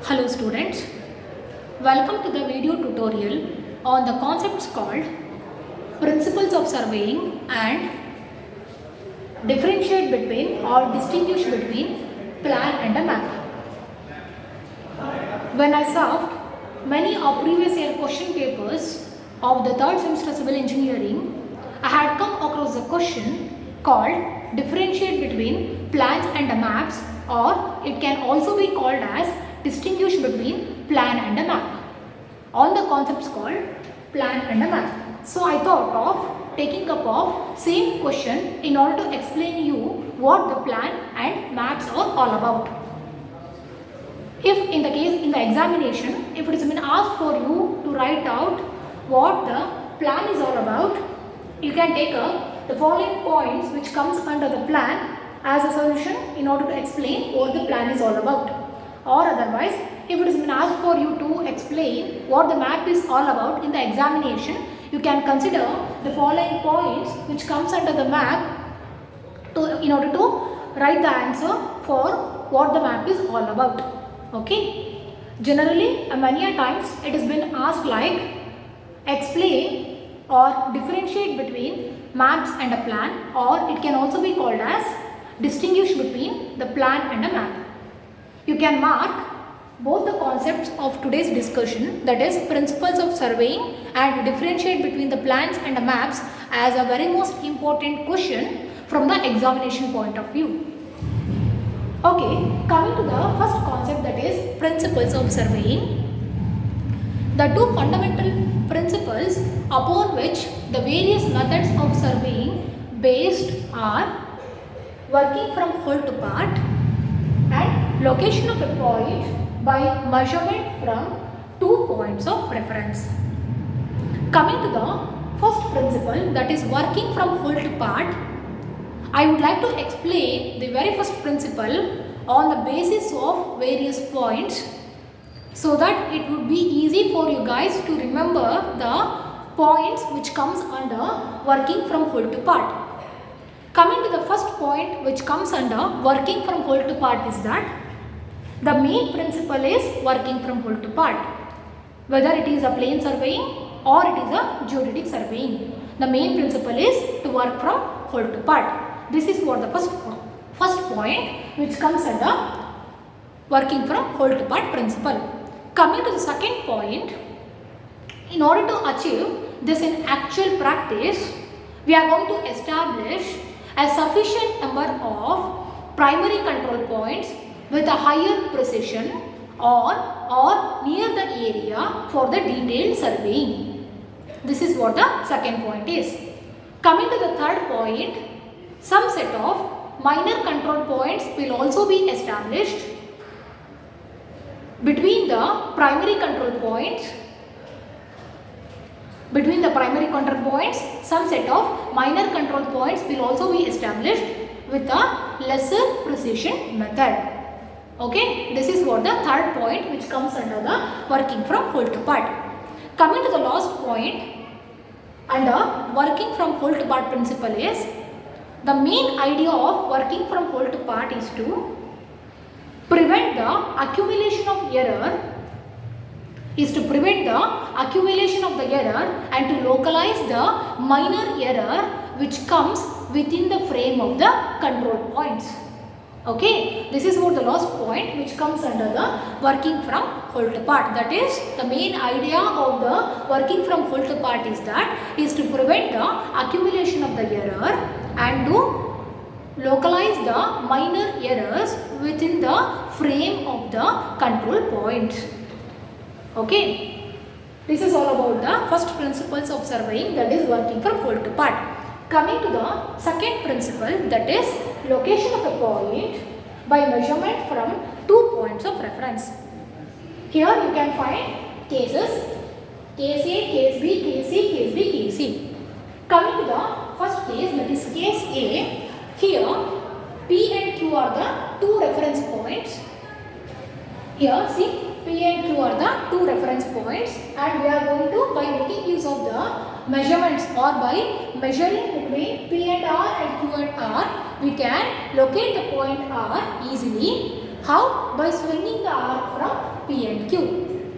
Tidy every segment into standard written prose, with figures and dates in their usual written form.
Hello students, welcome to the video tutorial on the concepts called Principles of Surveying and differentiate between or distinguish between plan and a map. When I solved many of previous year question papers of the third semester civil engineering, I had come across a question called differentiate between plans and maps, or it can also be called as distinguish between plan and a map, on the concepts called plan and a map. So I thought of taking up of same question in order to explain you what the plan and maps are all about. If in the case in the examination, if it has been asked for you to write out what the plan is all about, you can take up the following points which comes under the plan as a solution in order to explain what the plan is all about. Or otherwise, if it has been asked for you to explain what the map is all about in the examination, you can consider the following points which comes under the map in order to write the answer for what the map is all about. Okay. Generally, many a times it has been asked like explain or differentiate between maps and a plan, or it can also be called as distinguish between the plan and a map. You can mark both the concepts of today's discussion, that is principles of surveying and differentiate between the plans and the maps, as a very most important question from the examination point of view. Okay, coming to the first concept, that is principles of surveying. The two fundamental principles upon which the various methods of surveying based are working from whole to part and location of a point by measurement from 2 points of reference. Coming to the first principle, that is working from whole to part, I would like to explain the very first principle on the basis of various points, so that it would be easy for you guys to remember the points which comes under working from whole to part. Coming to the first point which comes under working from whole to part is that the main principle is working from whole to part. Whether it is a plain surveying or it is a geodetic surveying, the main principle is to work from whole to part. This is what the first point which comes under working from whole to part principle. Coming to the second point, in order to achieve this in actual practice, we are going to establish a sufficient number of primary control points with a higher precision or near the area for the detailed surveying. This is what the second point is. Coming to the third point, some set of minor control points will also be established between the primary control points. Between the primary control points, some set of minor control points will also be established with a lesser precision method. Okay, this is what the third point which comes under the working from whole to part. Coming to the last point under working from whole to part principle is, the main idea of working from whole to part is to prevent the accumulation of error, and to localize the minor error which comes within the frame of the control points. Okay, this is what the last point which comes under the working from whole to part. That is, the main idea of the working from whole to part is to prevent the accumulation of the error and to localize the minor errors within the frame of the control points. Okay, this is all about the first principles of surveying, that is working from whole to part. Coming to the second principle, that is location of a point by measurement from 2 points of reference. Here you can find cases case A, case B, case C, case B, case C. Coming to the first case, that is case A, here P and Q are the 2 reference points. Here see, P and Q are the 2 reference points, and we are going to, by making use of the measurements or by measuring between P and R and Q and R, we can locate the point R easily. How? By swinging the arc from P and Q.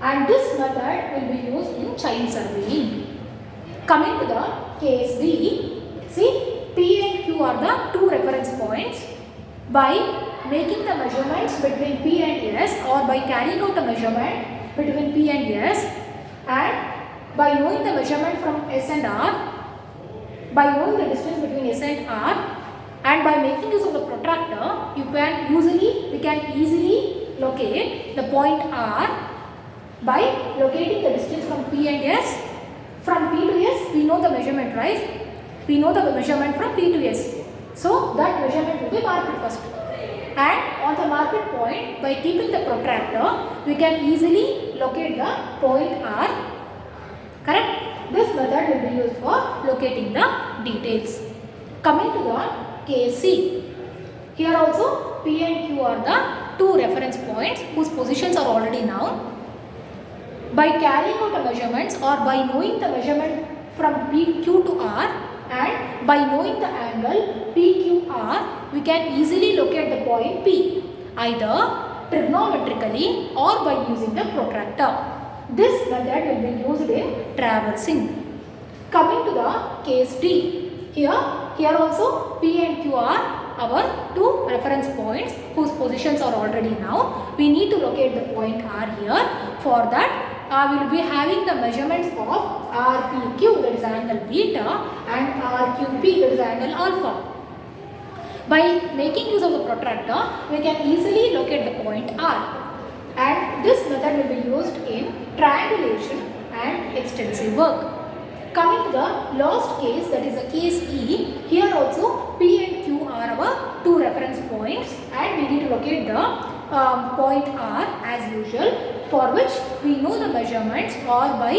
And this method will be used in child surveying. Coming to the case B, see P and Q are the two reference points. By making the measurements between P and S, or by carrying out a measurement between P and S, and by knowing the measurement from S and R, by knowing the distance between S and R, and by making use of the protractor, we can easily locate the point R by locating the distance from P and S. From P to S, we know the measurement, right? We know the measurement from P to S. So that measurement will be marked first. And on the marked point, by keeping the protractor, we can easily locate the point R. Correct? This method will be used for locating the details. Coming to the case C. Here also P and Q are the two reference points whose positions are already known. By carrying out the measurements, or by knowing the measurement from PQ to R, and by knowing the angle PQR, we can easily locate the point P, either trigonometrically or by using the protractor. This method will be used in traversing. Coming to the case D. Here also P and Q are our two reference points whose positions are already known. We need to locate the point R here. For that, we will be having the measurements of RPQ, that is angle beta, and RQP, that is angle alpha. By making use of the protractor, we can easily locate the point R. And this method will be used in triangulation and extensive work. Coming to the last case, that is the case E. Here also P and Q are our two reference points, and we need to locate the point R as usual, for which we know the measurements, or by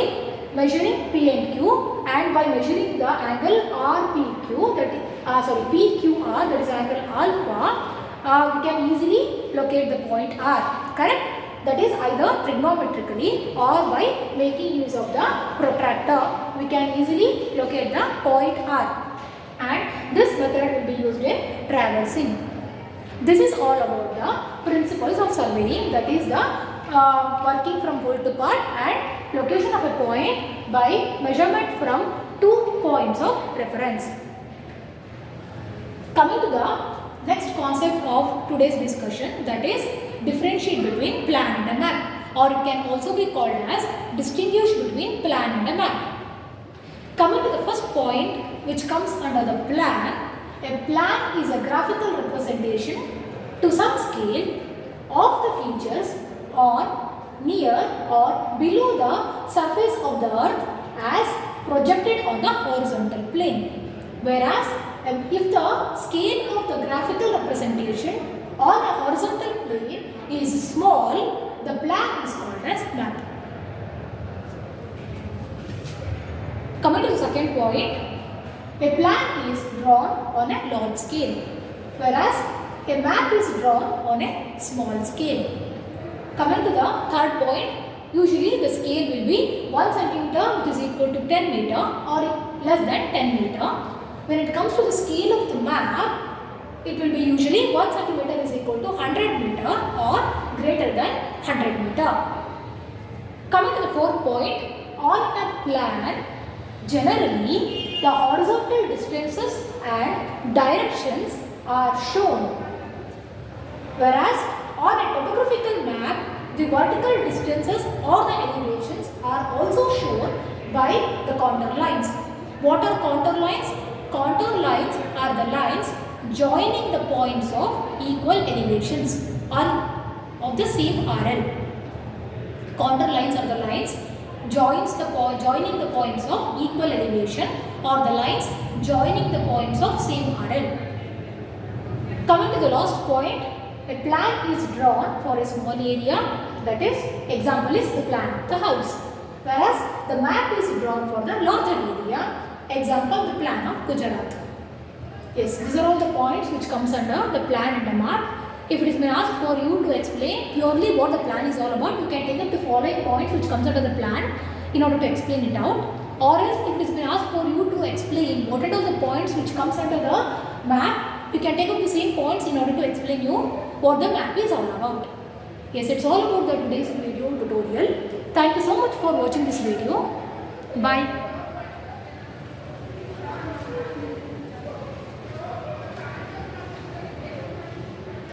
measuring P and Q, and by measuring the angle RPQ, that is PQR, that is angle alpha, we can easily locate the point R. Correct? That is either trigonometrically or by making use of the protractor, we can easily locate the point R. And this method will be used in traversing. This is all about the principles of surveying, that is the working from whole to part and location of a point by measurement from 2 points of reference. Coming to the next concept of today's discussion, that is differentiate between plan and a map, or it can also be called as distinguish between plan and a map. Coming to the first point, which comes under the plan, a plan is a graphical representation to some scale of the features on, near or below the surface of the earth as projected on the horizontal plane. Whereas if the scale of the graphical representation on a horizontal plane is small, the plan is called as map. Coming to the second point, a plan is drawn on a large scale, whereas a map is drawn on a small scale. Coming to the third point, usually the scale will be 1 centimeter, which is equal to 10 meter or less than 10 meter. When it comes to the scale of the map, it will be usually 1 centimeter is equal to 100 meter or greater than 100 meter. Coming to the fourth point, on a plan, generally the horizontal distances and directions are shown, whereas on a topographical map, the vertical distances or the elevations are also shown by the contour lines. What are contour lines? Contour lines are the lines joining the points of equal elevations or of the same RL. Contour lines are the lines joining the points of equal elevation, or the lines joining the points of same RL. Coming to the last point, a plan is drawn for a small area, that is, example is the plan of the house, whereas the map is drawn for the larger area, example the plan of Gujarat. Yes, these are all the points which comes under the plan and the map. If it is been asked for you to explain purely what the plan is all about, you can take up the following points which comes under the plan in order to explain it out. or else if it is been asked for you to explain what are all the points which comes under the map, you can take up the same points in order to explain you what the map is all about. Yes, it's all about the today's video tutorial. Thank you so much for watching this video. Bye.